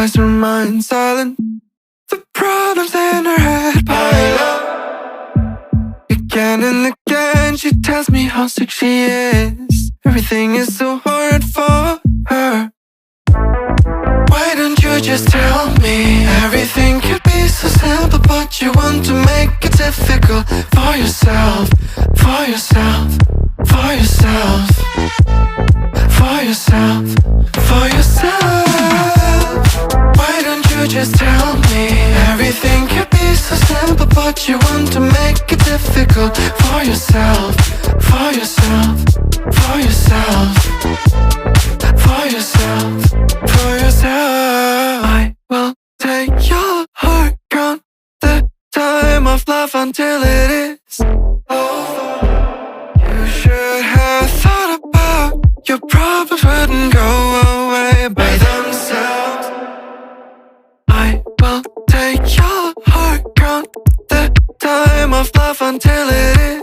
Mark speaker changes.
Speaker 1: tries to remain silent. The problems in her head pile up. Again and again she tells me how sick she is. Everything is so hard for her. Why don't you just tell me? Everything could be so simple, but you want to make it difficult for yourself, for yourself, for yourself, for yourself, for yourself. Why don't you just tell me? Everything could be so simple, but you want to make it difficult for yourself, for yourself, for yourself, for yourself, for yourself. I will take your heart, count the time of love until it is over. You should have thought about your problems wouldn't go away by themselves. I will take your heart, count the time of love until it is